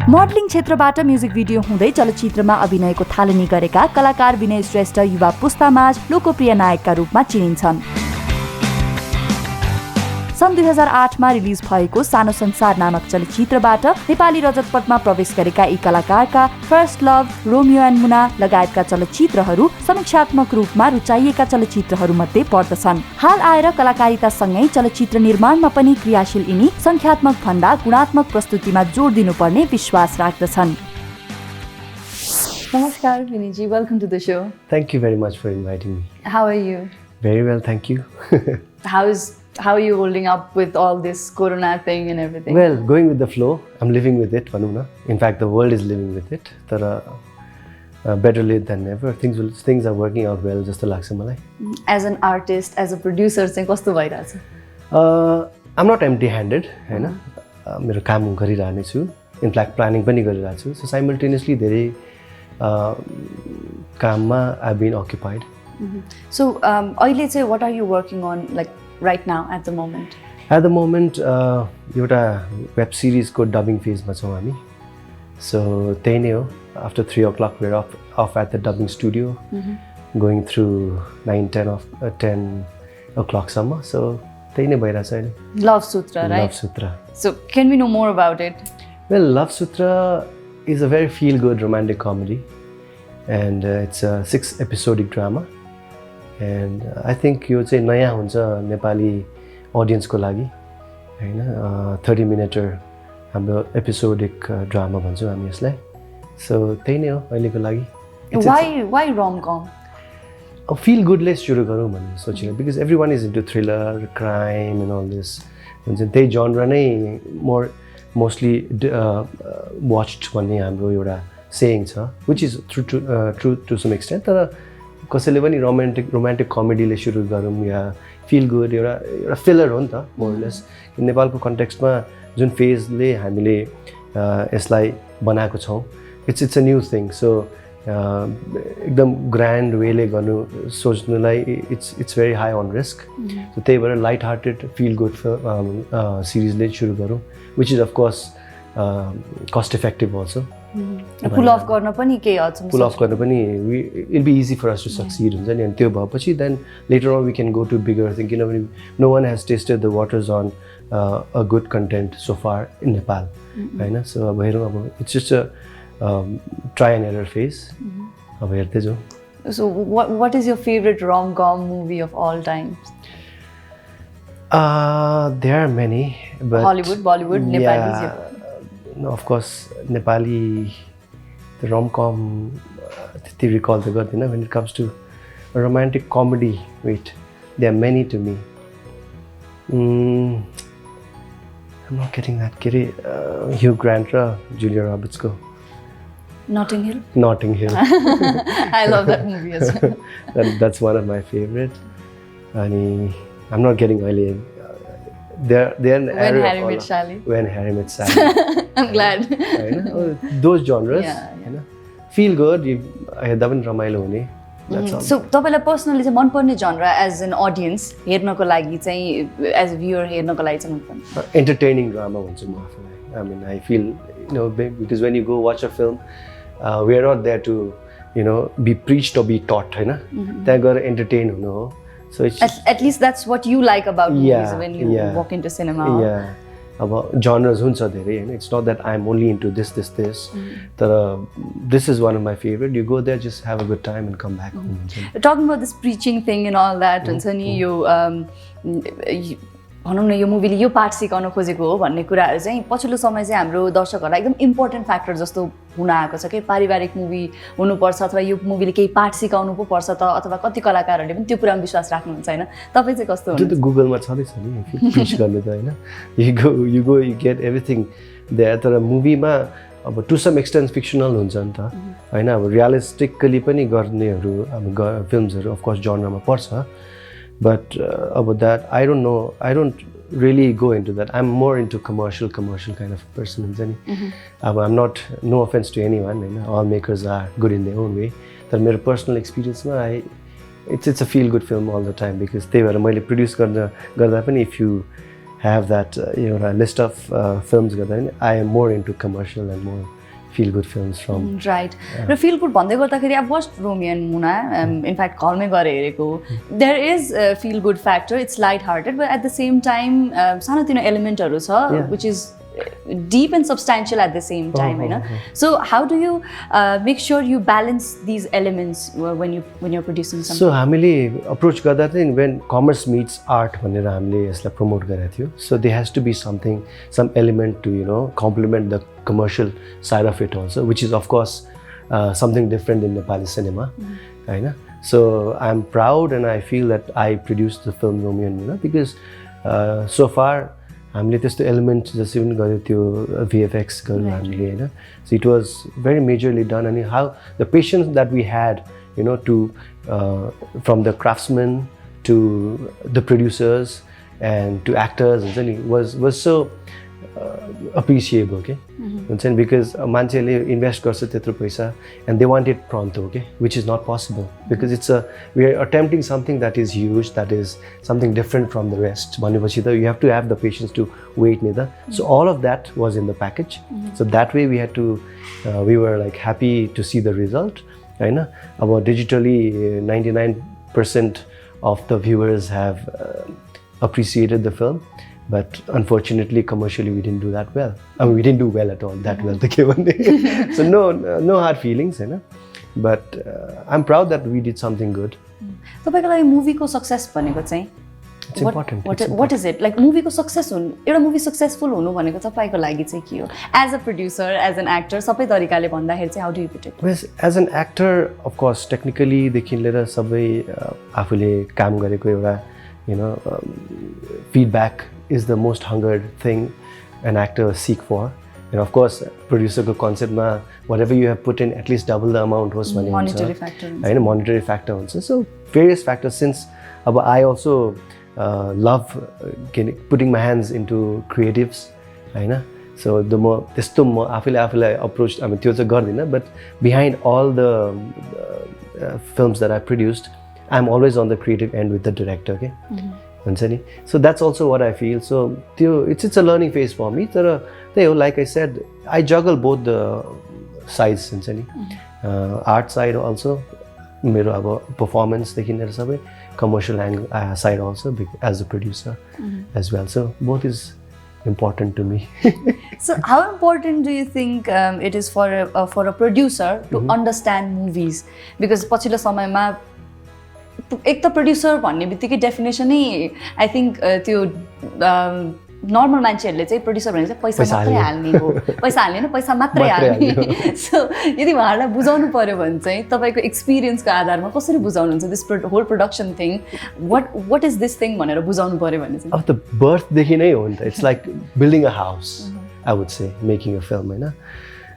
Modelling क्षेत्रबाट music video हुँदै चलचित्रमा अभिनयको थालनी गरेका कलाकार विनय श्रेष्ठ युवा पुस्तामाझ लोकप्रिय नायकका रूपमा चिनिन्छन्। सन् 2008मा रिलिज भएको सानो संसार नामक चलचित्रबाट नेपाली रजतपटमा प्रवेश गरेका यी कलाकारका फर्स्ट लभ, रोमियो एन्ड मुना लगायतका चलचित्रहरू समीक्षात्मक रूपमा रुचाइएका चलचित्रहरूमध्ये पर्दछन्। हाल आएर कलाकारितासँगै चलचित्र निर्माणमा पनि क्रियाशील यिनी संख्यात्मक भन्दा गुणात्मक प्रस्तुतिमा जोड दिनुपर्ने विश्वास राख्दछन्। नमस्कार Vinayji, welcome to the show. Thank you very much for inviting me. How are you? Very well, thank you. How are you holding up with all this corona thing and everything? Well, going with the flow. I'm living with it, Vanuna. In fact, the world is living with it. Better late than never. Things are working out well, just like malai. As an artist, as a producer, kasto bhairahach? I'm not empty-handed, हैन. मेरो काम गरिरहने छु. In fact, planning पनि गरिरहेको छु. So simultaneously धेरै काममा I've been occupied. So, अहिले चाहिँ what are you working on, like right now at the moment? At the moment, एउटा web series को dubbing phase मा छौं हामी. So त्यही नै हो. After 3 o'clock we're off at the dubbing studio, going through 10 o'clock summer. So त्यही नै भइरहेछ अहिले. Love Sutra, right? Love Sutra. So can we know more about it? Well, Love Sutra is a very feel-good romantic comedy, and it's a 6-episodic drama. And I think यो चाहिँ नयाँ हुन्छ नेपाली अडियन्सको लागि, हैन. 30-minute हाम्रो episodic drama भन्छौँ हामी यसलाई. सो त्यही नै हो अहिलेको लागि. Why rom-com? Feel good ले सुरु गरौँ भन्ने सोचिरहेको, because everyone is into thriller, crime and all this. हुन्छ त्यही genre नै mostly watched भन्ने हाम्रो एउटा saying छ, which is true to some extent. तर कसैले पनि रोमान्टिक कमेडीले सुरु गरौँ या फिल गुड एउटा फिलर हो नि त मोरलेस. नेपालको कन्टेक्स्टमा जुन फेजले हामीले यसलाई बनाएको छौँ, it's a new thing. So एकदम ग्रान्ड वेले गर्नु सोच्नुलाई it's very high on risk. So त्यही भएर लाइट हार्टेड फिल गुड सिरिजले सुरु गरौँ, which is of course cost effective also. Pull off गर्न पनि केही हदसम्म pull off गर्न पनि it'll be easy for us to succeed हुन्छ नि. अनि त्यो भएपछि then later on we can go to bigger thing. किनभने no one has tasted the waters on a good content so far in Nepal, Hahn. So अब हेरौँ, अब it's just a try and error phase. अब हेर्दै जाउँ. So what is your favorite rom-com movie of all time? There are many, but Hollywood, Bollywood, Nepali. Yeah. No, of course, Nepali, the rom-com, they recall the god, when it comes to a romantic comedy, wait, there are many to me. I'm not getting that. Hugh Grant, Julia Roberts go. Notting Hill? Notting Hill. I love that movie as well. That's one of my favorite. And I'm not getting oily. They're an When Harry Met Sally. When Harry Met Sally. I'm glad. Those genres, yeah. Feel good. हेर्दा पनि रमाइलो हुने. That's all. So तपाईँलाई personally चाहिँ मनपर्ने genre as an audience हेर्नको लागि चाहिँ, as a viewer हेर्नको लागि चाहिँ मनपर्ने? Entertaining drama भन्छ म आफूलाई. I mean, I feel, because when you go watch a film, we are not there to, be preached or be taught, हैन. त्यहाँ गएर entertain हुनु हो. So it's at least that's what you like about movies when you walk into cinema. Yeah. अब genres हुन्छ धेरै, हैन. It's not that I'm only into this. तर this is one of my favorite. You go there, just have a good time and come back home. Talking about this preaching thing and all that, हुन्छ नि यो भनौँ न यो मुभीले यो पाठ सिकाउन खोजेको हो भन्ने कुराहरू चाहिँ पछिल्लो समय चाहिँ हाम्रो दर्शकहरूलाई एकदम इम्पोर्टेन्ट फ्याक्टर जस्तो हुन आएको छ कि पारिवारिक मुभी हुनुपर्छ अथवा यो मुभीले केही पाठ सिकाउनु पो पर्छ त, अथवा कति कलाकारहरूले पनि त्यो कुरामा विश्वास राख्नुहुन्छ हैन. तपाईँ चाहिँ कस्तो हुनुहुन्छ? त्यो त गुगलमा छँदैछ नि पिच गर्नु त, हैन. You go you get everything there. तर मुभीमा अब टु सम एक्सटेन्ट फिक्सनल हुन्छ नि त, हैन. अब रियलिस्टिकली पनि गर्नेहरू अब फिल्म्सहरू अफ कोर्स जनरमा पर्छ. But about that, I don't know. I don't really go into that. I'm more into commercial kind of person. I'm not, no offense to anyone. All makers are good in their own way. But my personal experience, it's a feel-good film all the time, because they were produce garda pani, if you have that list of films गर्दा नि I am more into commercial and more feel good films from right raw feel good भन्दै गर्दाखेरि I've watched Romeo and Muna in fact घरमै गएर हेरेको there is a feel good factor it's light hearted but at the same time सानोतिनो एलिमेन्टहरु छ which is deep and substantial at the same time so how do you make sure you balance these elements when you're producing something so हामीले approach गर्दा चाहिँ when commerce meets art भनेर हामीले यसलाई promote गरेको थियो so there has to be some element to complement the commercial side of it also which is of course something different in Nepali cinema Hahn so I'm proud and I feel that I produced the film Romeo and Muna because so far हामीले त्यस्तो element जसै पनि गर्यो त्यो VFX गर्यो हामीले हैन so it was very majorly done and how the patience that we had to from the craftsmen to the producers and to actors हुन्छ नि was so appreciable okay हुन्छ नि because मान्छेले इन्भेस्ट गर्छ त्यत्रो पैसा and they want it pronto okay which is not possible because we are attempting something that is huge that is something different from the rest भनेपछि त you have to have the patience to wait नि त so all of that was in the package so that way we had to we were like happy to see the result हैन अब digitally 99% of the viewers have appreciated the film but unfortunately commercially we didn't do that well I mean we didn't do well at all that well so no hard feelings but I'm proud that we did something good तपाईको लागि मुभीको success भनेको चाहिँ it's important what is it like मुभीको success हुनु एउटा movie successful हुनु भनेको तपाईको लागि चाहिँ के हो as a producer as an actor सबै तरिकाले भन्दाखेरि चाहिँ how do you put it well as an actor of course technically देखि लिएर सबै आफूले काम गरेको एउटा feedback is the most hungered thing an actor seek for and of course producer ko concept ma whatever you have put in at least double the amount was monetary factor monetary factor also so various factors since I also love putting my hands into creatives so the more testo ma afile approach I mean tyo cha gardina but behind all the films that I produced I'm always on the creative end with the director okay so that's also what I feel so it's a learning phase for me like I said I juggle both the sides art side also मेरो अब performance देखि लिएर सबै commercial side also as a producer as well so both is important to me so how important do you think it is for a producer to understand movies because पछिल्लो समयमा एक त producer भन्ने बित्तिकै definition नै I think त्यो normal मान्छेहरूले चाहिँ प्रोड्युसर भनेको चाहिँ पैसा मात्रै हाल्ने हो पैसा हाल्ने पैसा मात्रै हाल्ने सो यदि उहाँहरूलाई बुझाउनु पर्यो भने चाहिँ तपाईँको एक्सपिरियन्सको आधारमा कसरी बुझाउनुहुन्छ this whole production thing what is this thing भनेर बुझाउनु पर्यो भने चाहिँ अब त बर्थदेखि नै हो नि त it's like building a house I would say making a film होइन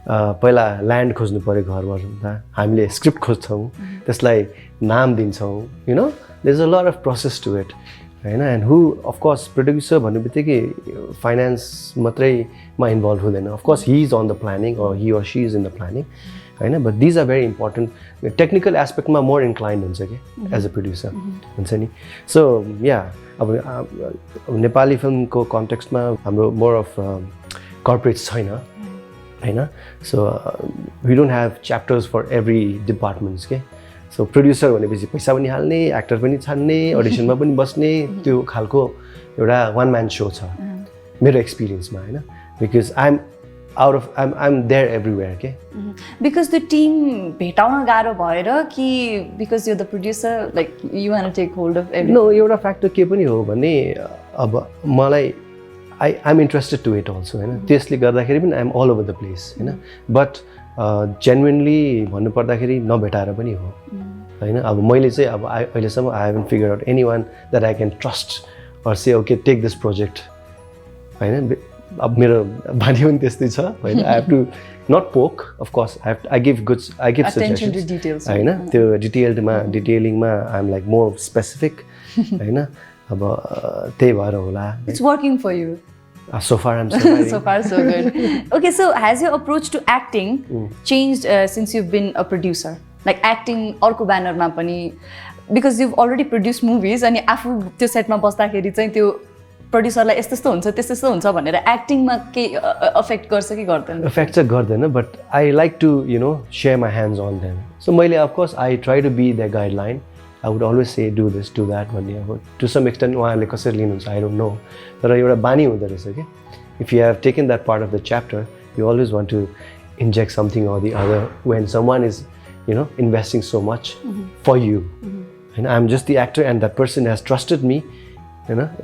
पहिला ल्यान्ड खोज्नु पर्यो घरबाट हुँदा हामीले स्क्रिप्ट खोज्छौँ त्यसलाई नाम दिन्छौँ you know there is a lot of process to it होइन एन्ड हु अफकोर्स प्रोड्युसर भन्ने बित्तिकै फाइनेन्स मात्रैमा इन्भल्भ हुँदैन of course he is on the planning or he or she is in the planning होइन but these are very important technical एस्पेक्टमा more inclined हुन्छ कि as a producer हुन्छ नि सो या अब नेपाली फिल्मको कन्टेक्स्टमा हाम्रो मोर अफ कर्पोरेट छैन होइन so we don't have chapters for every departments के सो प्रड्युसर भनेपछि पैसा पनि हाल्ने एक्टर पनि छान्ने अडिसनमा पनि बस्ने त्यो खालको एउटा वान म्यान सो छ मेरो एक्सपिरियन्समा होइन because I'm out of I'm there everywhere के बिकज त्यो टिम भेटाउन गाह्रो भएर कि because you the producer like you want take hold of every no एउटा फ्याक्टर के पनि हो भने अब मलाई I'm interested to it also होइन त्यसले गर्दाखेरि पनि I'm all over the place होइन बट जेन्युनली भन्नुपर्दाखेरि नभेटाएर पनि हो होइन अब मैले चाहिँ अब अहिलेसम्म I haven't figure out any one that I can trust or say okay take this project होइन अब मेरो बानी पनि त्यस्तै छ होइन आई हेभ टु नट पोक अफकोर्स आई गिभ सजेसन्स होइन त्यो डिटेलिङमा I am like more specific होइन अब त्यही भएर होला it's working for you So far I'm surviving. So far so good. Okay, so has your approach to acting changed since you've been a producer? Like acting अर्को ब्यानरमा पनि because you've already produced movies अनि आफू त्यो सेटमा बस्दाखेरि चाहिँ त्यो प्रड्युसरलाई यस्तो हुन्छ त्यस्तो हुन्छ भनेर एक्टिङमा के अफेक्ट गर्छ कि गर्दैन? Affects चाहिँ गर्दैन, but I like to share my hands on them. So मैले of course I try to be their guideline. I would always say do this, do that भन्ने अब to some extent उहाँहरूले कसरी लिनुहुन्छ I don't know. तर एउटा बानी हुँदो रहेछ कि if you have taken that part of the chapter, you always want to inject something or the other when someone is investing so much for you. And I'm just the actor and that person has trusted me,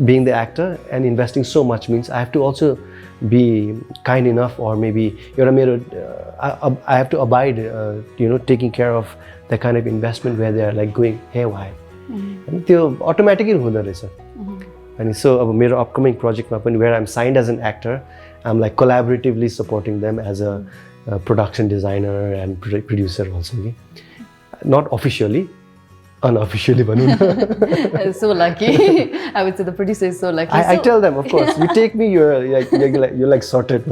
being the actor and investing so much means I have to also be kind enough, or maybe I have to abide taking care of the kind of investment where they are like going haywire. And त्यो automatically हुँदो रहेछ. And so अब मेरो upcoming project मा पनि where I'm signed as an actor, I'm like collaboratively supporting them as a production designer and producer also. Not officially, unofficially भनौँ न. So lucky. I would say the producer is so lucky. I tell them, of course, you take me, you're like sorted.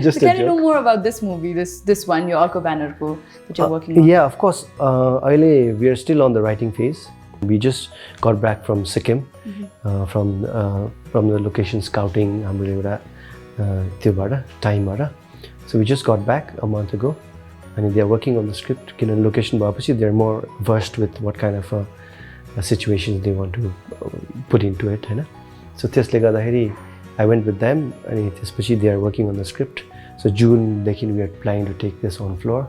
Just Can you know more about this movie, this one, your अर्को banner को that you're working on? Yeah, of course. अहिले we are still on the writing phase. We just got back from Sikkim, from the location scouting हाम्रो एउटा त्योबाट टाइमबाट. So we just got back a month ago. And they are working on the script. In location bhapachi they are more versed with what kind of situations they want to put into it, Hahn. So त्यसले गर्दाखेरि I went with them and त्यसपछि they are working on the script. So June देखि we are planning to take this on floor.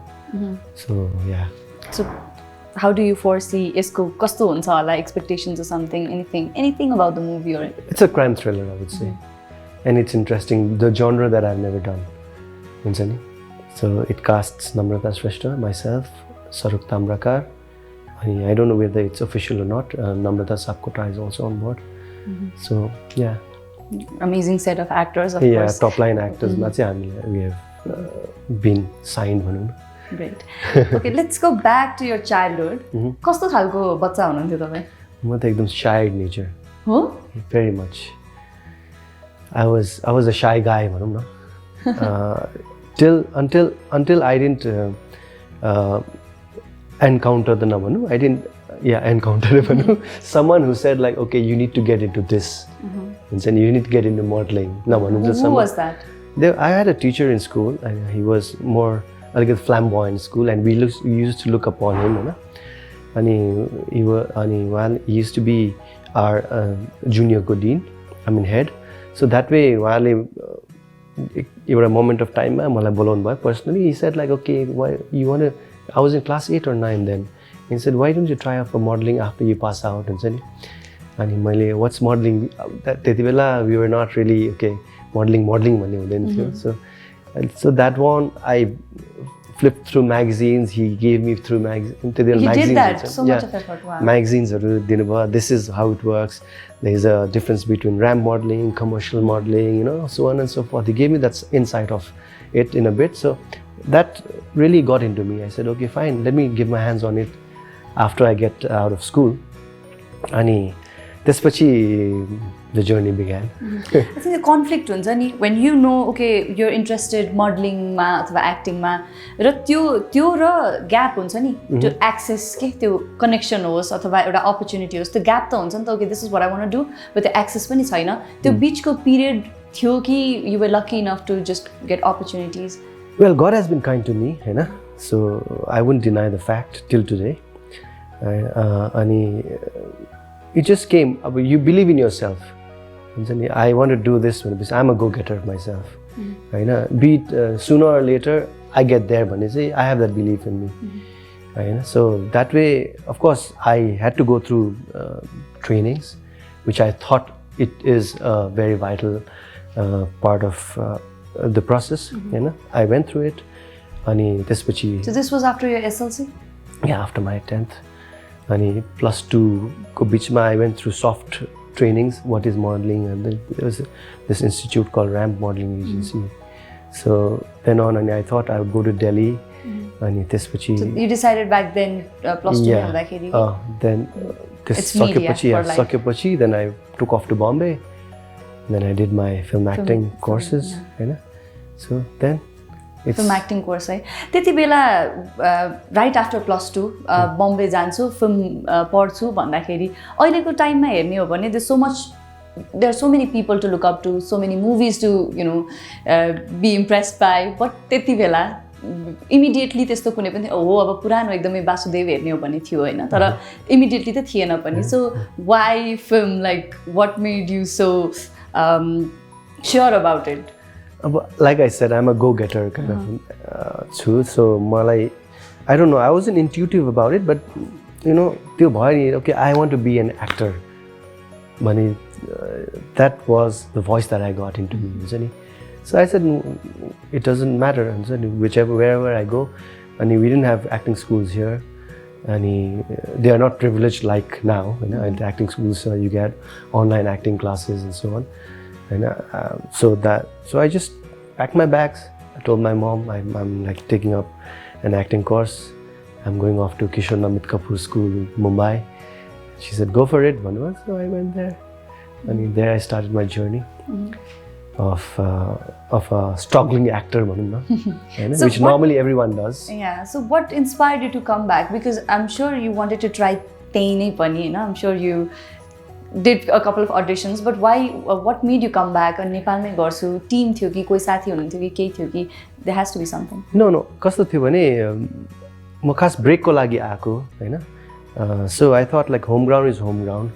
So yeah. So how do you foresee यसको कस्तो हुन्छ होला, expectations or something, anything about the movie? Or It's a crime thriller, I would say. And it's interesting, the genre that I've never done. हुन्छ नि. So it casts Namrata Shrestha, myself, Saruk Tamrakar. I don't know whether it's official or not. Namrata Sapkota is also on board. So yeah. Amazing set of actors, of course. course. Top line actors. We have been signed. Great. Okay, let's go back to your childhood. कस्तो खालको बच्चा हुनुहुन्थ्यो तपाईँ? म त एकदम shy nature. हो? Very much. I was a shy guy भनौँ न. Until I didn't encounter the navanu, I didn't encounter someone who said like, okay, you need to get into this, and then you need to get into modeling. Who was that? I had a teacher in school, and he was more like a flamboyant in school, and we used to look upon him, and he used to be our junior dean, head. So that way, while a moment of time, personally, he said like, okay, why you want to? I was in class 8 or 9 then. He said, why don't you try out for modeling after you pass out? And what's modeling? We were not really modeling. So that one, I flipped through magazines. He gave me through magazines. He did that. So much of effort. Wow. Magazines. This is how it works. There's a difference between ramp modeling, commercial modeling, so on and so forth. He gave me that insight of it in a bit. So that really got into me. I said, okay, fine, let me give my hands on it after I get out of school. And the journey began. I think the conflict when you know, okay, you're interested modeling or acting, and the gap to access the connection or opportunity, the gap okay, this is what I want to do, but the access is not. The beach period you were lucky enough to just get opportunities. Well, God has been kind to me, so I wouldn't deny the fact till today. It just came. You believe in yourself. I want to do this because I'm a go-getter myself. Be it sooner or later, I get there. I have that belief in me. So that way, of course, I had to go through trainings, which I thought it is a very vital part of the process. I went through it. So this was after your SLC? Yeah, after my 10th. And plus 2 I went through soft trainings, what is modeling, and then there was this institute called Ramp Modeling Agency. So then on, and I thought I would go to Delhi. And so you decided back then, plus 2 then this Sakyapachi, then I took off to Bombay. Then I did my film acting courses. So then film acting course त्यति बेला right after plus 2 Bombay जान्छु film पढ्छु भन्दाखेरि अहिलेको टाइममा हेर्ने हो भने there's so much there are so many people to look up to, so many movies to be impressed by, but त्यति बेला इमिडिएटली त्यस्तो कुनै पनि हो अब पुरानो एकदमै वासुदेव हेर्ने हो भने थियो होइन, तर इमिडिएटली त थिएन पनि. So why film, like what made you so sure about it? अब like I said I'm a go getter kind of छु. सो मलाई I don't know, I wasn't intuitive about it, but त्यो भयो नि, okay I want to be an actor भने that was the voice that I got into me हुन्छ नि. So I said, it doesn't matter. Wherever I go, and we didn't have acting schools here, and they are not privileged like now. At acting schools, you get online acting classes and so on. And so I just packed my bags. I told my mom, I'm like taking up an acting course. I'm going off to Kishore Namit Kapoor School, Mumbai. She said, go for it. So I went there, and there I started my journey. Of a struggling actor, so which normally everyone does. Yeah. So what inspired you to come back? Because I'm sure you wanted to try Tainai Pani, I'm sure you did a couple of auditions, but why? What made you come back? And Nepal mein garchu team थियो कि कोही साथी हुनुहुन्थ्यो कि केही थियो कि? There has to be something. No. कस्तो थियो भने म खास ब्रेक को लागि आएको हैन. So I thought like home ground is home ground.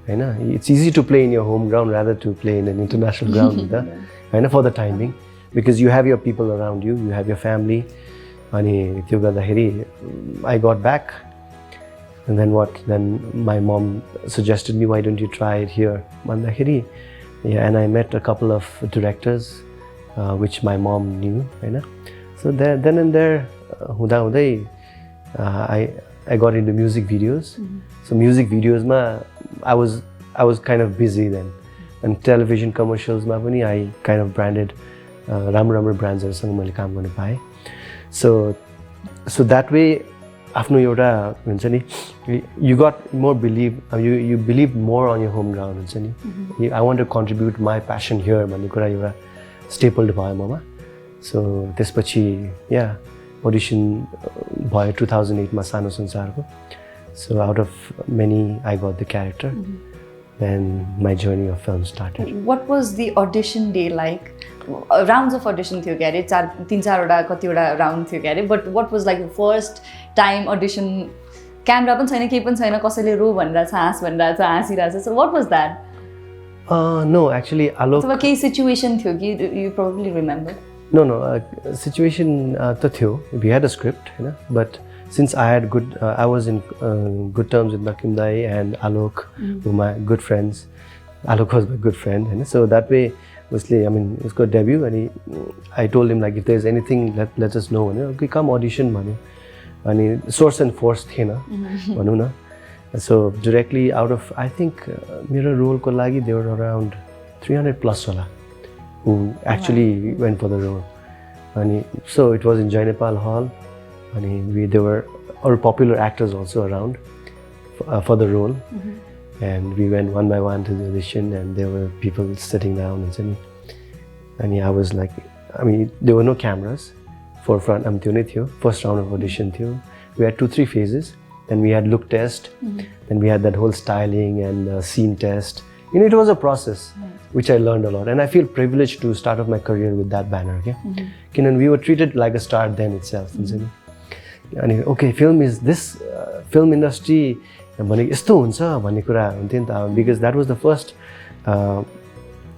It's easy to play in your home ground rather to play in an international ground for the time being, because you have your people around you, you have your family. And I got back, and then my mom suggested me, why don't you try it here? And I met a couple of directors which my mom knew. So then and there I got into music videos. So music videos I was kind of busy then, and television commercials I kind of branded राम्रो brands हरुसँग मैले काम गर्न पाएँ. So that way आफ्नो एउटा हुन्छ नि, you got more you believe more on your home ground हुन्छ नि. I want to contribute my passion here भन्ने कुरा एउटा stapled भयो ममा. So त्यसपछि audition भयो 2008 मा सानो संसारको. So out of many, I got the character. Then my journey of film started. What was the audition day like? Rounds of audition थियो क्यारे, 3-4 वटा कतिवटा राउन्ड थियो क्यारे, but what was like the first time audition? Camera पनि छैन, केही पनि छैन, कसैले रो भनिरहेछ, हाँस भनिरहेछ, हाँसिरहेछ. So what was that? No, actually Alok. अथवा केही situation थियो कि you probably remember? No, situation त थियो. We had a script, but since I had I was in good terms with Nakim Dai and Alok, who my good friends. Alok was my good friend, so that way, mostly, I mean, it was good debut, and I told him like, if there's anything, let us know. Okay, come audition, manu. And source and force thena, manu na. So directly out of, I think, mirror role ko lagi, there were around 300 plus wala who actually went for the role. And so it was in Jainapal Hall. And there were other popular actors also around for the role. And we went one by one to the audition, and there were people sitting down and I was like, I mean, there were no cameras. Forefront, first round of audition. We had 2-3 phases. Then we had look test. Then we had that whole styling and scene test. It was a process, which I learned a lot. And I feel privileged to start off my career with that banner. And we were treated like a star then itself. And okay, film is this film industry यस्तो हुन्छ भन्ने कुरा हुन्थ्यो नि त, because that was the first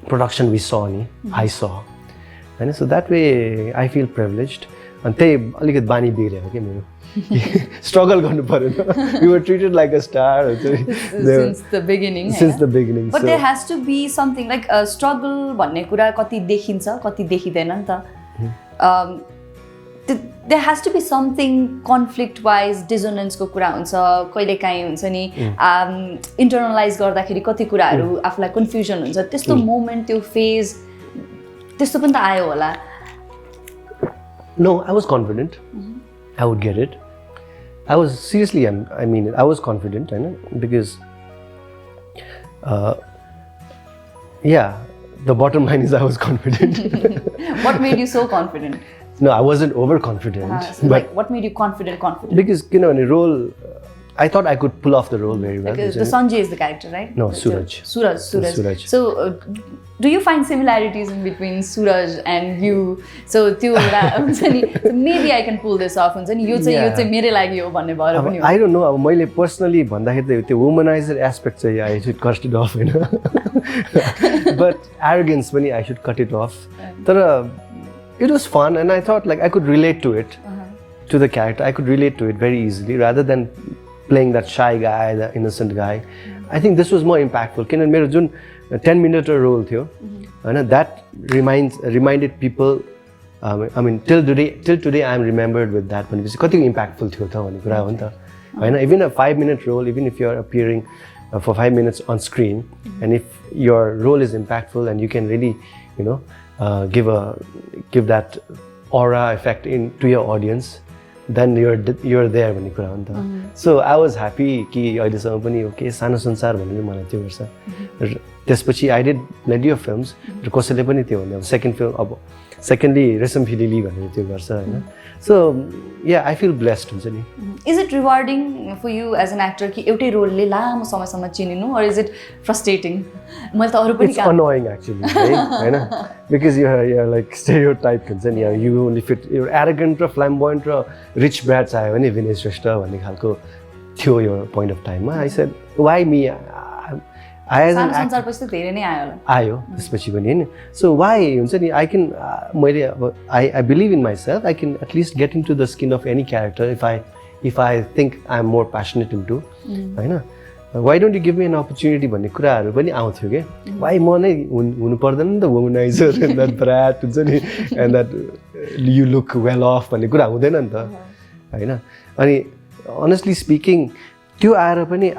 production we saw I saw. And so that way I feel privileged. And त्यही अलिकति बानी बिग्रेको के मेरो, struggle गर्नु पर्यो. We were treated like a star since the beginning. But so, there has to be something like a struggle भन्ने कुरा कति देखिन्छ, कति देखिदैन नि त. There has to be something conflict-wise, dissonance-को कुरा हुन्छ, कहिले काहीँ हुन्छ नि, internalize गर्दाखेरि कति कुराहरू आफूलाई confusion हुन्छ, त्यस्तो moment, त्यो phase, त्यस्तो पनि त आयो होला. No, I was confident. I would get it. I was seriously, I mean, I was confident, because, the bottom line is I was confident. What made you so confident? No, I wasn't overconfident. So but like, what made you confident? Because, in a role, I thought I could pull off the role very well. The Sanjay is the character, right? No, Suraj. Suraj. So, do you find similarities in between Suraj and you? So, maybe I can pull this off. I don't know. I personally, the womanizer aspect, I should cut it off. But arrogance, I should cut it off. It was fun, and I thought like I could relate to it, to the character. I could relate to it very easily, rather than playing that shy guy, the innocent guy. I think this was more impactful. Kinan mero jun 10-minute role थियो, हैन, that reminded people. I mean, till today I am remembered with that. भनेपछि कति impactful थियो त भन्ने कुरा हो नि त, हैन. Even a 5-minute role, even if you are appearing for 5 minutes on screen, and if your role is impactful and you can really, give that aura effect to your audience, then you're there भन्ने कुरा हो नि त. So I was happy कि अहिलेसम्म पनि okay सानो संसार भनेर मलाई त्यो गर्छ. र त्यसपछि I did plenty of films. र कसैले पनि त्यो भन्ने सेकेन्ड फिल्म अब secondly रेशम फिलिली भनेर त्यो गर्छ, हैन. So yeah, I feel blessed हुन्छ नि. Is it rewarding for you as an actor कि एउटै रोलले लामो समयसम्म चिनिनु, or is it frustrating? मैले त अरु पनि It's annoying actually, Hahn, because you're like stereotyped हुन्छ नि. You only fit, you're arrogant raw flamboyant raw rich brat चाहियो भने विनय श्रेष्ठ भन्ने खालको थियो यो point of time मा. I said, why me? I as an actor धेरै नै आयो होला. आयो त्यसपछि पनि हैन. So why हुन्छ नि, I can I believe in myself. I can at least get into the skin of any character if I think I'm more passionate into, Hahn. Why don't you give me an opportunity भन्ने कुराहरु पनि आउँथ्यो के. Why म नै हुनु पर्दैन नि त womanizer and that brat हुन्छ नि, and that you look well off भन्ने कुरा हुँदैन नि त, हैन. अनि honestly speaking, त्यो आएर पनि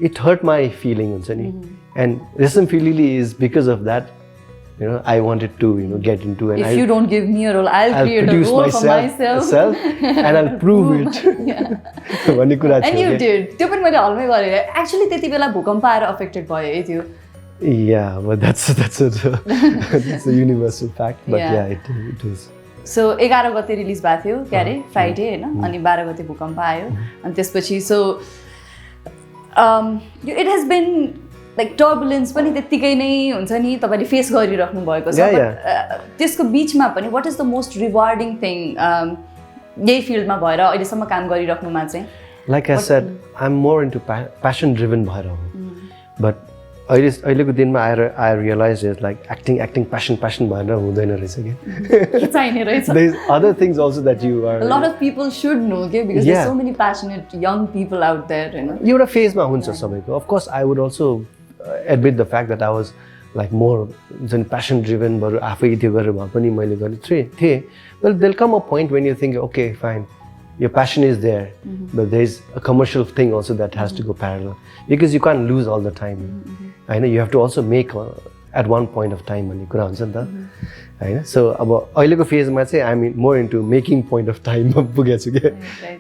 it hurt my feeling हुन्छ नि. And रेशम फिलिली is because of that, I wanted to get into, and if you don't give me a role, I'll create a role for myself and I'll prove it. भन्ने कुरा थियो. And you did. त्यो पनि मैले हलमै गरे. Actually त्यति बेला भूकम्प आएर affected भयो है त्यो. Yeah, but that's a universal fact, but yeah, it was. So 11 गते रिलिज भएको थियो के अरे फ्राइडे, हैन. अनि 12 गते भूकम्प आयो. अनि त्यसपछि so it has been like turbulence पनि त्यतिकै नै हुन्छ नि, तपाईले फेस गरिराख्नु भएको छ. त्यसको बीचमा पनि what is the most rewarding thing यही फिल्डमा भएर अहिलेसम्म काम गरिराख्नुमा चाहिँ? Like I said, I'm more into passion driven भएर हो. But अहिलेको दिनमा I realized it's like acting passion भएर हुँदैन रहेछ के. चाहिने रहेछ. There's other things also that you are. A lot of people should know, okay, because there's so many passionate young people out there, एउटा फेजमा हुन्छ सबैको. Of course, I would also admit the fact that I was like more passion driven, बरु आफै त्यो गरेर भए पनि मैले गरेको थिएँ. Well, there'll come a point when you think, okay, fine, your passion is there, but there's a commercial thing also that has to go parallel, because you can't lose all the time. I know you have to also make at one point of time भन्ने कुरा हुन्छ नि त, हैन. So अब अहिलेको फेजमा चाहिँ I'm more into making point of time मा पुगेको छु के.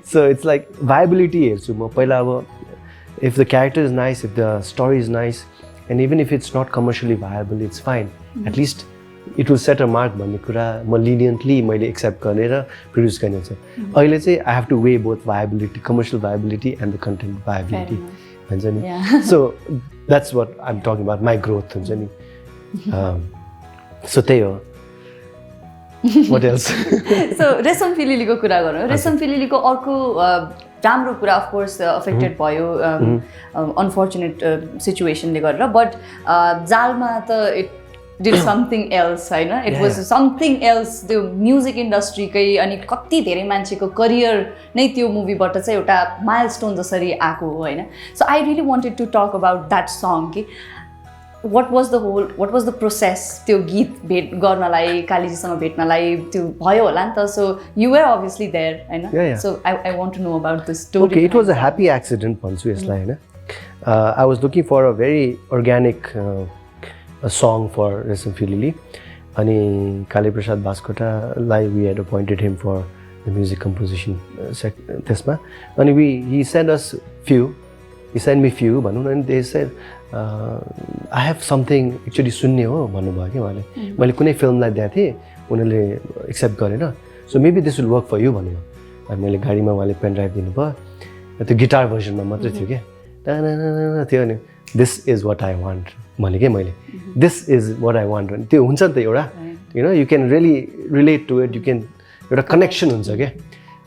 So it's like viability हेर्छु म पहिला. अब if the character is nice, if the story is nice, and even if it's not commercially viable, it's fine. At least it will set a mark भन्ने कुरा म leniently मैले accept गरेर produce गर्ने छ. अहिले चाहिँ I have to weigh both viability, commercial viability and the content viability. हुन्छ नि. So that's what I'm talking about, my growth हुन्छ नि. So त्यही हो. What else? So रेशम फिलिलीको कुरा गरौँ. रेशम फिलिलीको अर्को राम्रो कुरा अफ कोर्स अफेक्टेड भयो अनफर्चुनेट सिचुएसनले गरेर, बट जालमा त इट डिड समथिङ एल्स, हैन. It was something else. त्यो म्युजिक इन्डस्ट्रीकै अनि कति धेरै मान्छेको करियर नै त्यो मुभीबाट चाहिँ एउटा माइलस्टोन जसरी आएको हो, हैन. So I really wanted to talk about that song कि what was the process त्यो गीत भेट गर्नलाई, कालीजीसँग भेट्नलाई त्यो भयो होला नि त. So you were obviously there, Hahn. So I want to know about this story. Okay, it was a happy accident भन्छु यसलाई, हैन. I was looking for a very organic a song for रेशम फिलिली, अनि काली प्रसाद बास्कोटालाई we had appointed him for the music composition त्यसमा. अनि he sent me few भनौँ न. अनि they said I have something actually सुन्ने हो भन्नुभयो कि उहाँले. मैले कुनै फिल्मलाई दिएको थिएँ, उनीहरूले एक्सेप्ट गरेन. So maybe this will work for you भन्नुभयो. अनि मैले गाडीमा उहाँले पेन ड्राइभ दिनुभयो. त्यो गिटार भर्जनमा मात्रै थियो क्या थियो अनि this is what I want भने क्या मैले this is what I want भने त्यो हुन्छ नि त एउटा you can really relate to it you can एउटा कनेक्सन हुन्छ क्या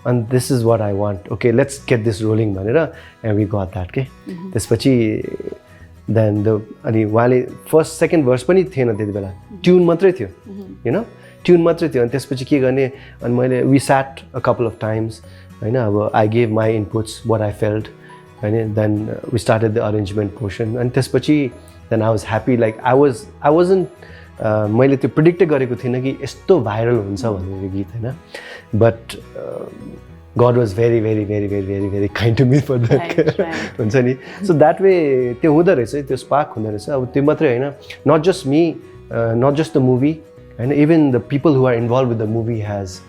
अनि this is what I want okay let's get this rolling भनेर एन्ड वी गट द्याट के त्यसपछि देन अनि उहाँले फर्स्ट सेकेन्ड भर्स पनि थिएन त्यति बेला ट्युन मात्रै थियो होइन ट्युन मात्रै थियो अनि त्यसपछि के गर्ने अनि मैले we sat a couple of times होइन अब I gave my inputs what I felt होइन then we started the arrangement portion अनि त्यसपछि then I was happy like I wasn't मैले त्यो प्रिडिक्टै गरेको थिइनँ कि यस्तो भाइरल हुन्छ भन्ने यो गीत होइन but God was very, very, very, very, very, very kind to me for that. हुन्छ नि सो द्याट वे त्यो हुँदो रहेछ त्यो स्पार्क हुँदो रहेछ अब त्यो मात्रै होइन not just me not just the movie होइन even the people who are involved with the movie has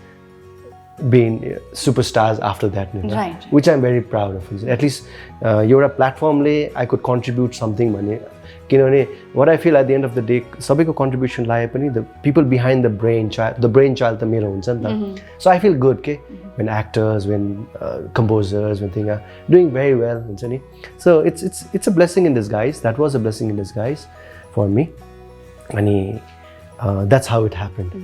been superstars after that which I am very proud of हुन्छ एटलिस्ट एउटा प्लेटफर्मले आई कुड कन्ट्रिब्युट समथिङ भने किनभने what I feel at the end of the day सबैको contribution लाए पनि the people behind the brain child त मेरो हुन्छ नि त सो आई फिल गुड के when actors, when composers, when things are doing very well, so it's a blessing in disguise. That was a blessing in disguise for me, and that's how it happened.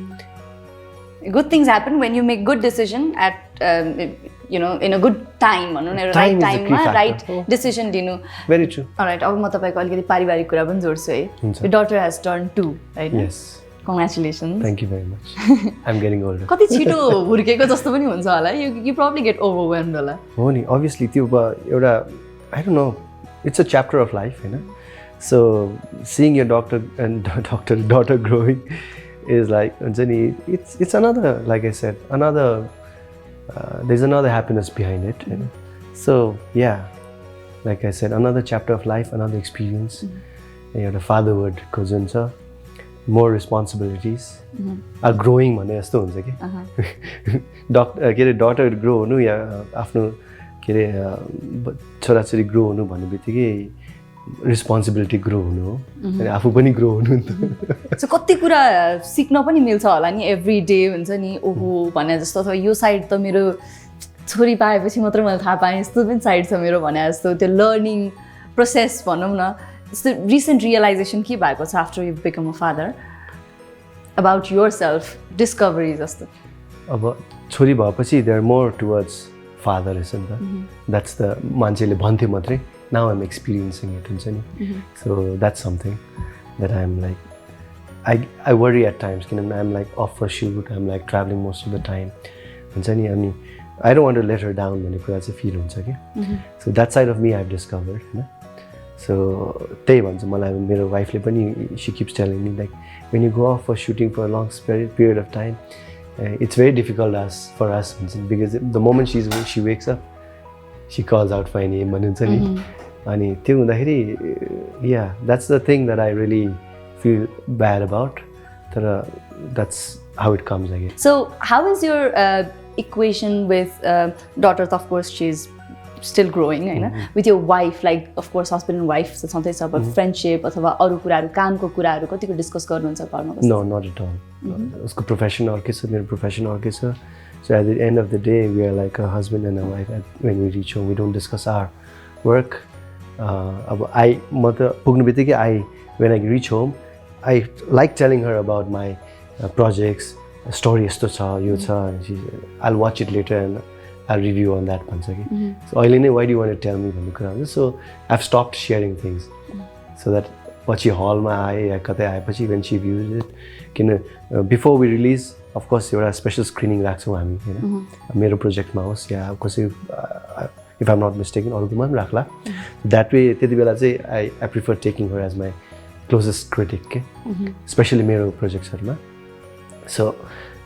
Good things happen when you make good decision at in a good time, right time, right decision dinu. Very true. All right, अब म तपाईको अलिकति पारिवारिक कुरा पनि जोड्छु है. Your daughter has turned 2, right? Yes. Congratulations. Thank you very much. I'm getting older. कति छिटो हुर्केको जस्तो पनि हुन्छ होला you probably get overwhelmed होला. हो नि obviously त्यो एउटा I don't know it's a chapter of life Hahn. So seeing your daughter growing is like हुन्छ नि it's another like I said another there's another happiness behind it. So yeah like I said another chapter of life another experience. एउटा fatherhood को जुन छ more responsibilities are growing भने जस्तो हुन्छ कि के अरे डटर ग्रो हुनु या आफ्नो के अरे छोराछोरी ग्रो हुनु भन्ने बित्तिकै रेस्पोन्सिबिलिटी ग्रो हुनु हो अनि आफू पनि ग्रो हुनु नि त सो कति कुरा सिक्न पनि मिल्छ होला नि एभ्री डे हुन्छ नि ओहो भने जस्तो अथवा यो साइड त मेरो छोरी पाएपछि मात्र मैले थाहा पाएँ यस्तो पनि साइड छ मेरो भने जस्तो त्यो लर्निङ प्रोसेस भनौँ न त्यस्तो रिसेन्ट रियलाइजेसन के भएको छ after you become a father about your self discovery जस्तो अब छोरी भएपछि देयर मोर टुवर्ड्स फादर रहेछ नि त द्याट्स द मान्छेले भन्थ्यो मात्रै नाउ आइम एक्सपिरियन्सिङ इट हुन्छ नि so that's something that I am like I worry at times किनभने I am like of for shoot I am like travelling most of the time हुन्छ नि अनि I don't want to let her down भन्ने कुरा चाहिँ feel हुन्छ कि so that side of me I have discovered होइन सो त्यही भन्छ मलाई मेरो वाइफले पनि she keeps telling me like when you go of for shooting for long period of time it's very difficult for us because the moment she wakes up she calls out my name अनि त्यो हुँदाखेरि yeah that's the thing that I really feel bad about तर that's how it comes again. So how is your equation with daughter? Of course she's still growing होइन with your wife like of course husband and wife छँदै छ but friendship अथवा अरू कुराहरू कामको कुराहरू कतिको डिस्कस गर्नुहुन्छ घरमा? No, not at all. उसको प्रोफेसन अर्कै छ मेरो प्रोफेसन अर्कै छ so at the end of the day we are like a husband and a wife when we reach home we don't discuss our work. अब म त पुग्नु बित्तिकै when I reach home I like telling her about my projects story यस्तो छ यो छ I'll watch it later and I'll review on that भन्छ कि so अहिले नै why do you want to tell me भन्ने कुरा हुन्छ so I've stopped sharing things so that पछि हलमा आए या कतै आएपछि when she views it किन before we release of course एउटा स्पेसल स्क्रिनिङ राख्छौँ हामी होइन मेरो प्रोजेक्टमा होस् या कसै if I'm not mistaken अरूकोमा पनि राख्ला that way त्यति बेला चाहिँ I prefer taking her as my closest critic के स्पेसली मेरो प्रोजेक्ट्सहरूमा so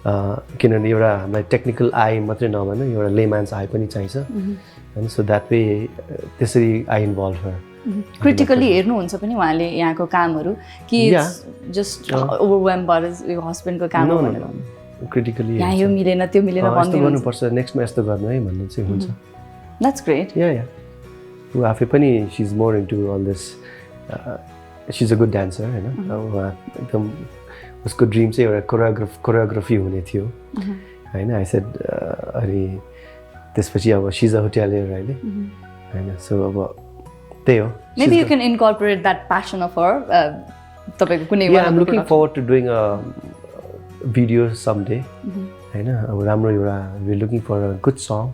किनभने एउटा हामीलाई टेक्निकल आई मात्रै नभन एउटा लेम्यान्स आई पनि चाहिन्छ होइन सो द्याट वे त्यसरी आई इन्भल्भ हर क्रिटिकली हेर्नुहुन्छ पनि उहाँले यहाँको कामहरू कि जस्ट ओभरवेल्म भएर हस्बेन्डको काम भनेर क्रिटिकली यहाँ यो मिलेन त्यो मिलेन भन्दै गर्नुपर्छ नेक्स्टमा यस्तो गर्नु है भन्ने चाहिँ हुन्छ द्याट्स ग्रेट या ऊ आफै पनि she is more into all this she is a good dancer होइन उहाँ एकदम उसको ड्रिम चाहिँ एउटा कोरियोग्राफी हुने थियो होइन आई सेड अरे त्यसपछि अब शी इज अ होटेलियर अहिले हैन सो अब त्यही हो maybe you can incorporate that passion of her तपाईको कुनै Yeah, I'm looking forward to doing a video someday हैन अब राम्रो एउटा we're looking for a good song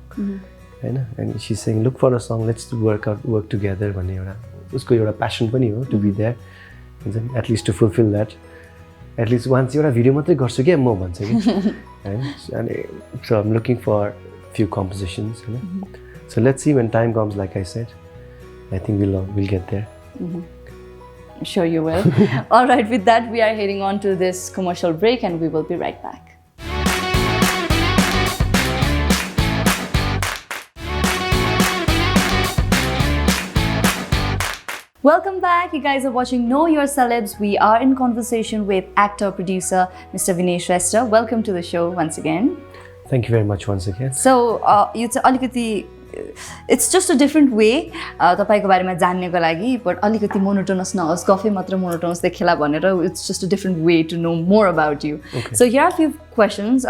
Hahn and she's saying look for a song let's work together भन्ने एउटा उसको एउटा passion पनि हो to be there and at least to fulfill that at least once एउटा भिडियो मात्रै गर्छु के म भन्छ कि हैन अनि so I'm looking for few compositions Hahn so let's see when time comes like I said I think we'll get there I'm sure you will. All right, with that, we are heading on to this commercial break and we will be right back. Welcome back. You guys are watching Know Your Celebs. We are in conversation with actor-producer Mr. Vinay Shrestha. Welcome to the show once again. Thank you very much once again. So, it's just a different way तपाईको बारेमा जान्नको लागि but अलिकति monotonous नहोस् गफै मात्र monotonous देखेला भनेर it's just a different way to know more about you. So here are a few questions.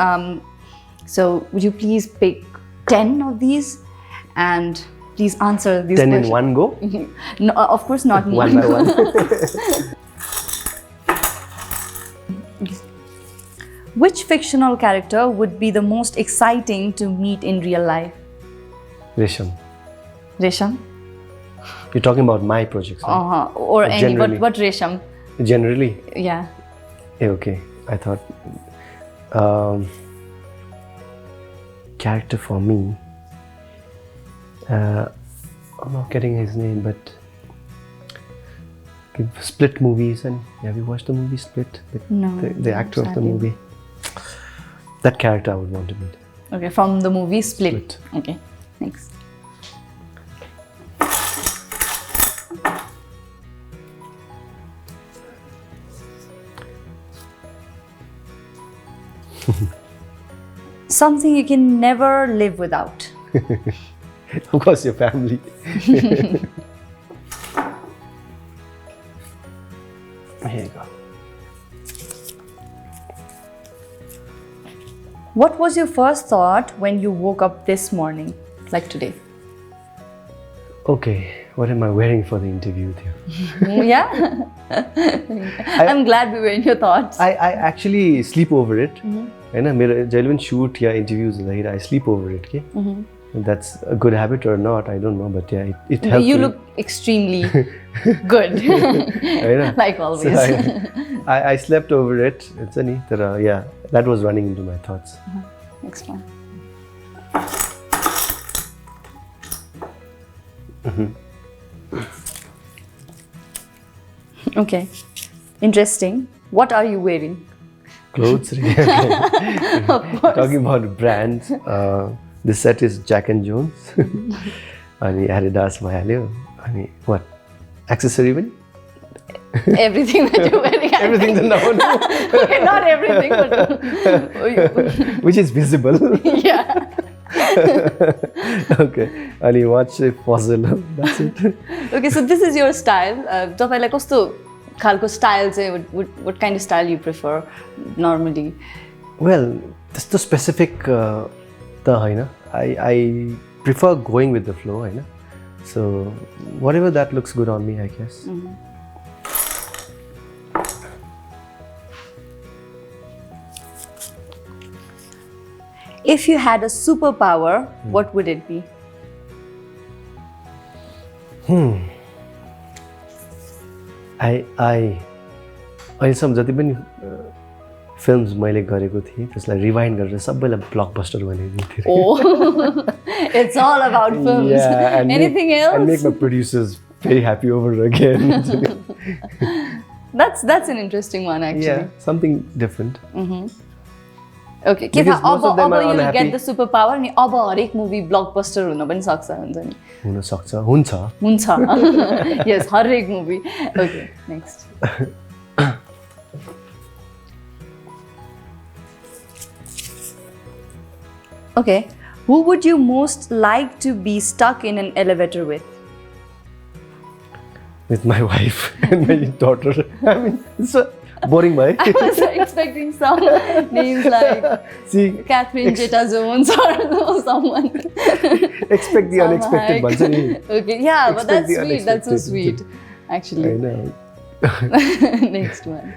So would you please pick 10 of these and please answer these 10 questions. in one go? No, of course not in one by one. Which fictional character would be the most exciting to meet in real life? Resham. Resham? You're talking about my projects, right? Or any, but Resham? Generally? Yeah. Okay. I thought character for me, I'm not getting his name, but Split movies, and have you watched the movie Split? No. The actor of the movie. That character I would want to meet. Okay, from the movie Split. Okay. Next. Something you can never live without. Of course, your family. Here you go. What was your first thought when you woke up this morning, like today? Okay, what am I wearing for the interview with you? Yeah? I'm glad we were in your thoughts. I actually sleep over it. And I shoot or interviews, I sleep over it. Okay? That's a good habit or not, I don't know, but yeah, it helps. You look extremely good, like always. So I slept over it. Yeah, that was running into my thoughts. Next one. Okay, interesting. What are you wearing? Clothes. Talking about brands. The set is Jack and Jones. And Adidas bhayo. And what? Accessory even? Everything that you're wearing. Everything that no. Okay, not everything, but which is visible. Yeah. Okay. And you watch a puzzle. That's it. Okay, so this is your style. Tapailai kasto khalko style chai what kind of style you prefer normally? Well, that's the specific I prefer going with the flow, so whatever that looks good on me, I guess. If you had a superpower, what would it be? अहिलेसम्म जति पनि films मैले गरेको थिएँ त्यसलाई rewind गरेर सबैलाई blockbuster बनाइदिन्थेँ. Oh, it's all about films. Yeah, Anything else? And make my producers very happy over again. That's an interesting one, actually. Yeah, something different. Okay, के थाहा अब you will get the superpower अनि अब हरेक movie blockbuster हुन पनि सक्छ हुन्छ नि. हुन सक्छ, हुन्छ. Yes, हरेक movie. Okay, next. Okay, who would you most like to be stuck in an elevator with? With my wife and my daughter. I mean, it's Boring bhai. I was expecting some names like Catherine Zeta-Jones or someone. Expect the unexpected. Okay, yeah, but that's sweet. That's so sweet, actually. I know. Next one.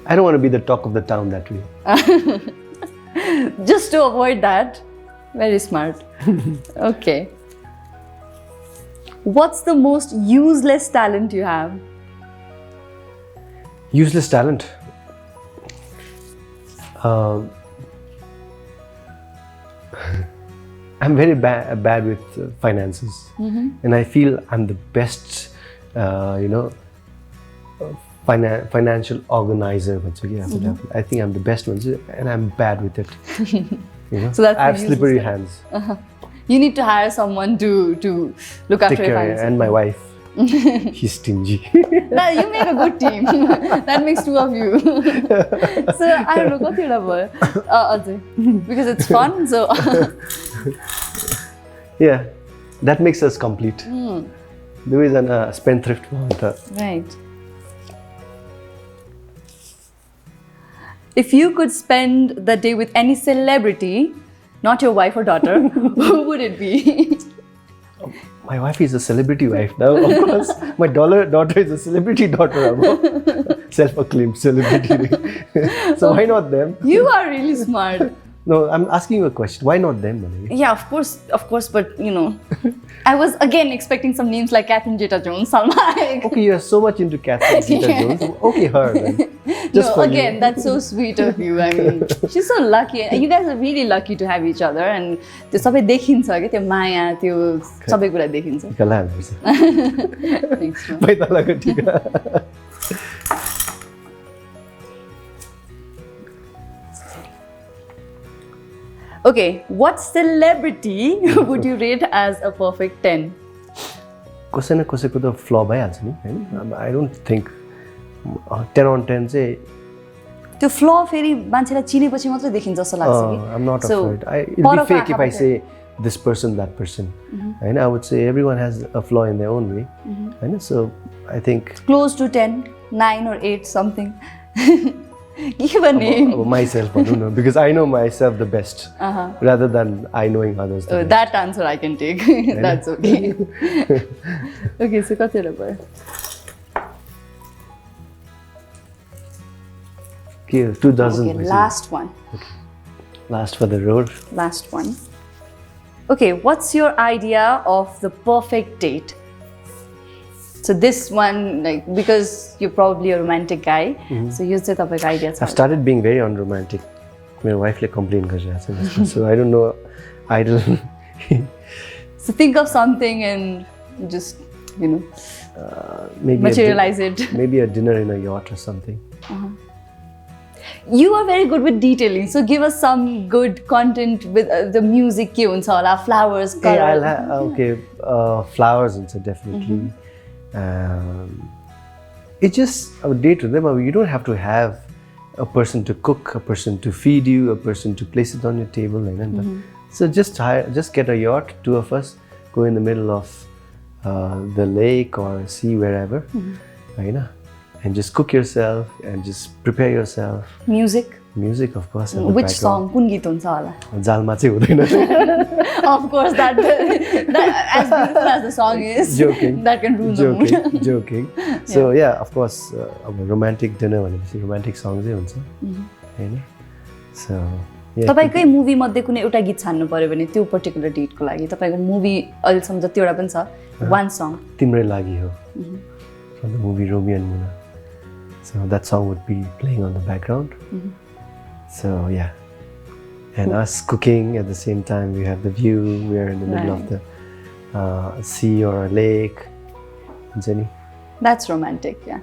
I don't want to be the talk of the town that way. Just to avoid that. Very smart. Okay. What's the most useless talent you have? Useless talent? I'm very bad with finances. And I feel I'm the best, financial organizer. I think I'm the best one, and I'm bad with it. So that's I have slippery hands. You need to hire someone to look after your finances. And my wife. She's stingy. Now, you make a good team. That makes two of you. So I don't know, because it's fun. So yeah, that makes us complete. There is a spendthrift. Right. If you could spend the day with any celebrity, not your wife or daughter, who would it be? My wife is a celebrity wife now, of course. My daughter is a celebrity daughter. Self-acclaimed celebrity. So why not them? You are really smart. No, I'm asking you a question. Why not them? Yeah, of course, but I was again expecting some names like Catherine Zeta-Jones. Okay, you are so much into Catherine Zeta-Jones. Okay, her then. Just no, again, you. That's so sweet of you. I mean, she's so lucky. You guys are really lucky to have each other. And त्यो सबै देखिन्छ के त्यो माया त्यो सबै कुरा देखिन्छ. Thanks. Okay, what celebrity would you rate as a perfect 10? कसैना कसैको त फ्लॉ भइहाल्छ नि हैन. I don't think 10 on 10 चाहिँ त्यो फ्लॉ फेरि मान्छेलाई चिनेपछि मात्रै देखिन्छ जस्तो लाग्छ कि. I'm not afraid. It'll be fake if I say this person, that person. And I would say everyone has a flaw in their own way. And so I think close to 10, 9 or 8 something. Give a name. Myself, I don't know, because I know myself the best, rather than I knowing others. That answer I can take. That's okay. Okay, so what's your number? Okay, 2000. Okay, last one. Okay. Last for the road. Last one. Okay, what's your idea of the perfect date? So this one, like, because you're probably a romantic guy, so you say the idea. I've started being very unromantic. My wife complains, so I don't know. I don't. So think of something and just, maybe materialize it. Maybe a dinner in a yacht or something. You are very good with detailing, so give us some good content with the music, flowers, color. Okay, flowers also definitely. It's just a date with them. You don't have to have a person to cook, a person to feed you, a person to place it on your table. So just get a yacht, two of us, go in the middle of the lake or sea, wherever, and just cook yourself and just prepare yourself. Music, of course. Which song? Kun geet huncha hola? Jalma chai hudaina. Of course, that as beautiful as the song is, joking. That can ruin the mood. Joking. So yeah, of course, a romantic dinner, romantic songs huncha. So yeah. तपाईकै movie मध्ये कुनै एउटा गीत छान्नु पर्यो भने त्यो particular डेटको लागि तपाईको मुभी अहिलेसम्म जतिवटा पनि छ, one song. तिम्रै लागि हो. From the movie Romeo and Muna. So that song would be playing on the background. So yeah, and us cooking at the same time. We have the view. We are in the middle of the sea or a lake. Jenny, that's romantic. Yeah,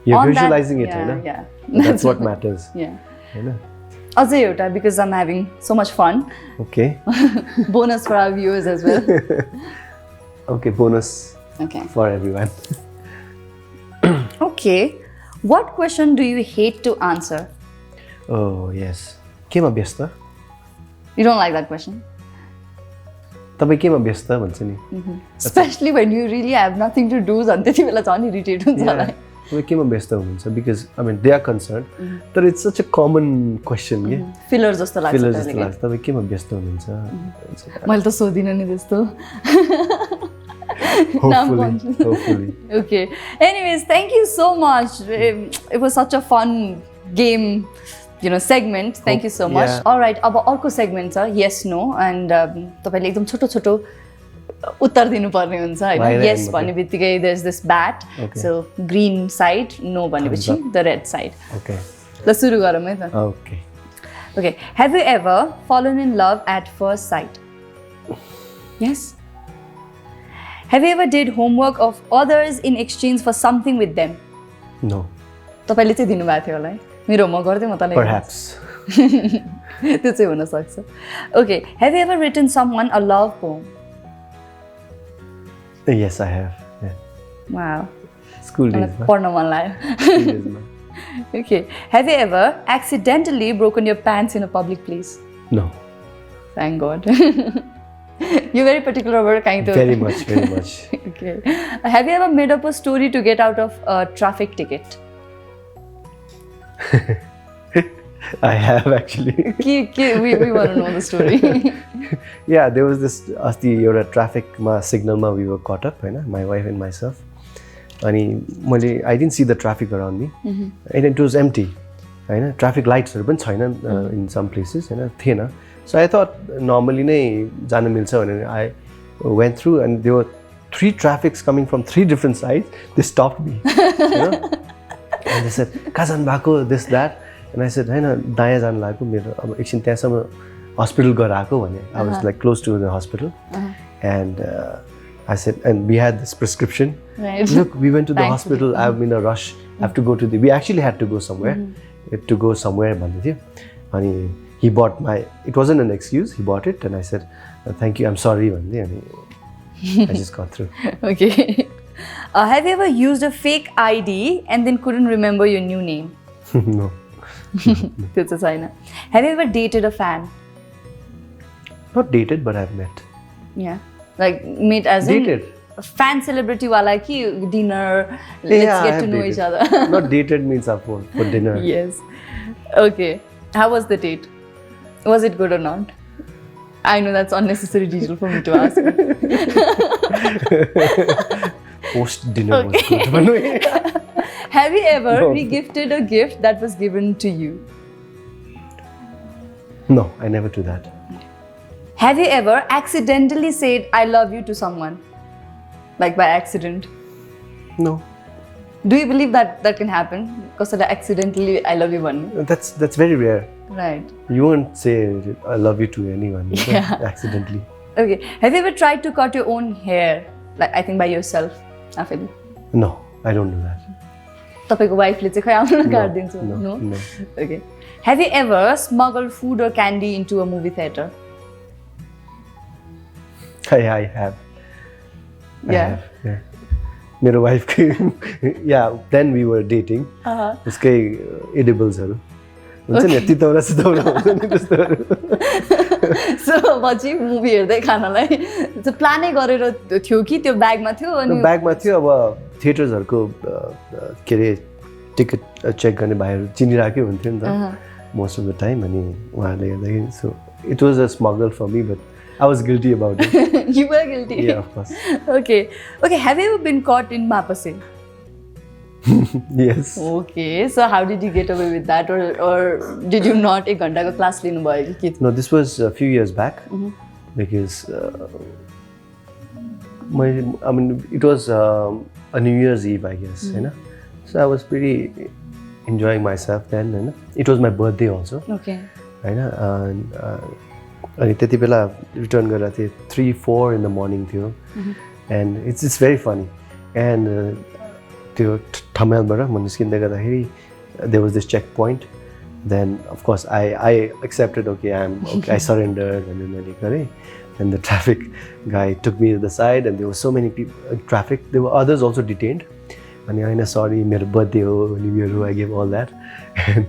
you're on visualizing that, it, yeah. That's what matters. Yeah. Ajay euta, because I'm having so much fun. Okay. Bonus for our viewers as well. Okay, bonus. Okay. For everyone. Okay. What question do you hate to answer? Oh yes. Kema byasta? You don't like that question? तपाईँ केमा व्यस्त भन्छ नि specially when you really have nothing to do झन् त्यति बेला झन् irritate हुन्छ होला तपाईँ केमा व्यस्त हुनुहुन्छ because I mean they are concern तर it's such a common question के फिलर जस्तो लाग्छ तपाईँ केमा व्यस्त हुनुहुन्छ मैले त सोधिनँ नि त्यस्तो hopefully okay anyways thank you so much it was such a fun game segment thank you so much all right अब अर्को सेगमेन्ट छ yes no and तपाईले एकदम छोटो छोटो उत्तर दिनुपर्ने हुन्छ हैन yes भन्ने बित्तिकै there's this bat so green side no भनेपछि the red side okay ल सुरु गरौँ है त okay have you ever fallen in love at first sight yes have you ever did homework of others in exchange for something with them no तपाईले चाहिँ दिनु भएको थियो होला है मेरो होमवर्क गर्दै म तलाई perhaps त्यो चाहिँ हुन सक्छ okay have you ever written someone a love poem yes I have wow school days पढ्न मन लाग्यो okay have you ever accidentally broken your pants in a public place no thank god you're very particular about kind of very much okay have you ever made up a story to get out of a traffic ticket I have actually we want to know the story yeah there was this asti एउटा traffic ma signal ma we were caught up Hahn my wife and myself अनि मैले I didn't see the traffic around me and it was empty Hahn traffic lights हरु पनि छैन in some places हैन थिएन so I thought normally नै जान मिल्छ भनेर I went through and there were 3 traffics coming from 3 different sides they stopped me you know and they said kazan bhako this that and I said हैन दायाँ जान लाग्यो मेरो अब एकछिन त्यहाँसम्म हस्पिटल गएर आको भने I was like close to the hospital and I said and we had this prescription right look we went to the hospital I'm in a rush I have to go to the we actually had to go somewhere भन्दै थियो अनि he bought my it wasn't an excuse he bought it and I said thank you I'm sorry भन्दै अनि I just got through okay have you ever used a fake ID and then couldn't remember your new name no त्यो चाहिँ छैन have you ever dated a fan not dated but I've met yeah like meet as dated in fan celebrity wala ki dinner let's get to know each other not dated means up for dinner yes okay how was the date was it good or not I know that's unnecessary detail for me to ask post dinner was good have you ever regifted a gift that was given to you no I never do that have you ever accidentally said I love you to someone like by accident no do you believe that can happen because accidentally I love you one that's very rare right you won't say I love you to anyone accidentally okay have you ever tried to cut your own hair like I think by yourself after no I don't do that तपाईको वाइफले चाहिँ खै आफ्नो काट्दिन्छ no okay have you ever smuggled food or candy into a movie theater I have yeah मेरो wife yeah then we were dating उसकै edibles हरु हुन्छ नि तितौरा सितौरा हुन्छ नि त्यस्तोहरु सो पछि मुभी हेर्दै खानलाई त्यो प्लानै गरेर थियो कि त्यो ब्यागमा थियो अनि ब्यागमा थियो अब थिएटर्सहरुको के रे टिकट चेक गर्ने भाइहरु चिनिराकै हुन्थ्यो नि त मोस्ट अफ द टाइम अनि उहाँले हेर्दाखेरि so it was a smuggle for me but I was guilty about it. You were guilty? Yeah, of course. Okay. Have you ever been caught in Mapase? Yes. Okay. So how did you get away with that? Or did you not एक घण्टा को class लिनु भयो कि? No, this was a few years back. Because I mean it was a New Year's Eve, I guess, you know. So I was pretty enjoying myself then, you know. It was my birthday also. Okay. You know, and अनि त्यति बेला return गरेर थिएँ 3-4 in the morning थियो and it's very funny and त्यो ठमेलबाट म निस्किँदै गर्दाखेरि there was this checkpoint then of course I accepted okay I surrendered and then मैले गरेँ and the traffic guy took me to the side and there were so many people traffic there were others also detained अनि हैन sorry मेरो birthday हो New Year हो I gave all that and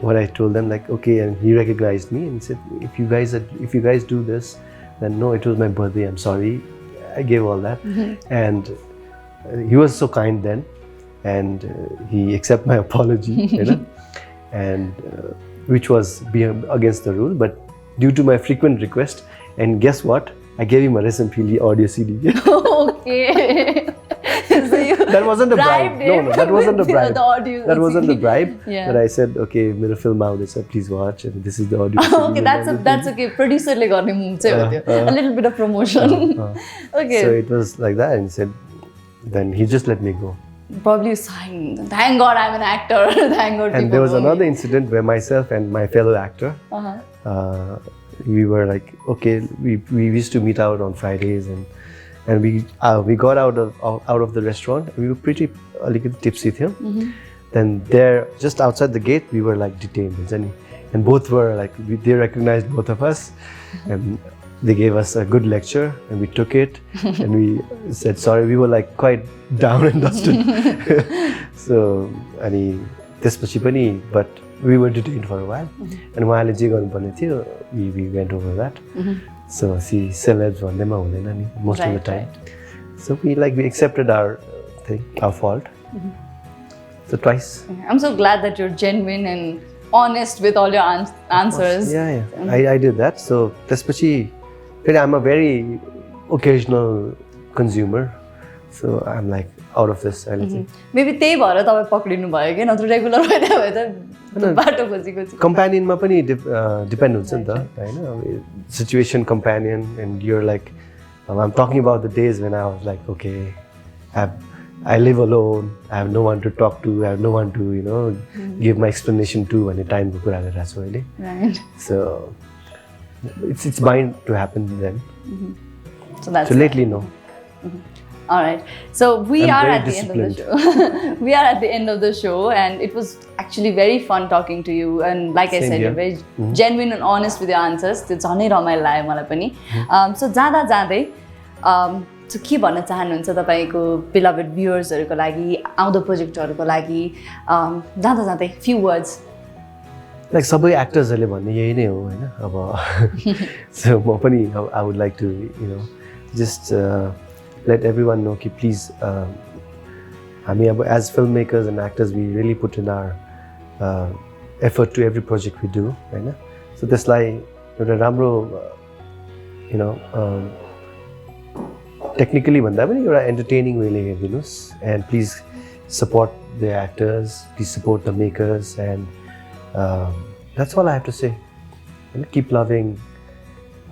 what I told them like okay and he recognized me and said if you guys do this Then no, it was my birthday, I'm sorry. I gave all that. And he was so kind then, and he accepted my apology, you know, and which was against the rule, but due to my frequent request, and guess what? I gave him a SMP audio CD. Okay. So that wasn't a bribe. No, that wasn't a bribe. That wasn't a bribe. Yeah. But I said, okay, मेरो film आउँदैछ, please watch, and this is the audio CD. Okay, that's okay. Producer ले गर्ने move चाहिँ हो त्यो. A little bit of promotion. Okay. So it was like that, and he said, then he just let me go. Probably saying, thank God I'm an actor. Thank God. And there was another incident where myself and my fellow actor, we were like, okay, we used to meet out on Fridays, and we got out of the restaurant. We were pretty a little tipsy here. Then there, just outside the gate, we were like detained, and both were like, they recognized both of us, and they gave us a good lecture, and we took it, and we said sorry. We were like quite down and dusted. So, but we were detained for a while, and while we went over that. So see, celebs most of the time. So we accepted our thing, our fault. So twice. I'm so glad that you're genuine and honest with all your answers. Yeah. I did that. So I'm a very occasional consumer. So I'm like out of this. Maybe त्यही भएर तपाईं पक्रिनु भयो के नत्र regular भइदियो भए त बाटो खोजी companion मा पनि depend हुन्छ नि त हैन situation companion, and you're like I'm talking about the days when I was like, okay, I live alone, I have no one to talk to, I have no one to give my explanation to when the time ko kura garira chhu अहिले. Right. So it's bound to happen then. So that's lately no. All right. So we are at the end of the show. We are at the end of the show, and it was actually very fun talking to you. And like I said, you're very genuine and honest with your answers. It's झनै रमाइलो लाग्यो मलाई पनि. So जाँदा जाँदै so के भन्न चाहनुहुन्छ तपाईको beloved viewers-हरुको लागि, आउँदो प्रोजेक्टहरुको लागि, जाँदा जाँदै few words. Like सबै एक्टर्सहरुले भन्ने यही नै हो हैन अब. So म पनि I would like to just let everyone know कि please as filmmakers and actors, we really put in our effort to every project we do, right? So त्यसलाई एउटा राम्रो technically भन्दा पनि एउटा entertaining way ले हेर्दिनुस्, and please support the actors, please support the makers, and that's all I have to say. Keep loving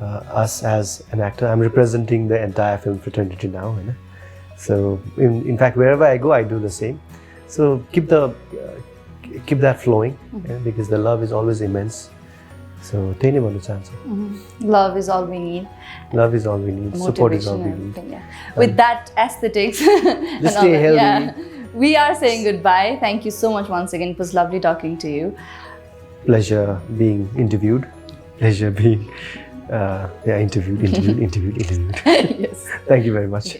us as an actor. I'm representing the entire film fraternity now, so in fact wherever I go I do the same. So keep that flowing, because the love is always immense. So take one chance. Love is all we need. Love is all we need. Support is all we need. With that aesthetics, just stay healthy. Yeah, we are saying goodbye. Thank you so much once again. It was lovely talking to you. Pleasure being interviewed. Pleasure being interviewed. Yes. Thank you very much.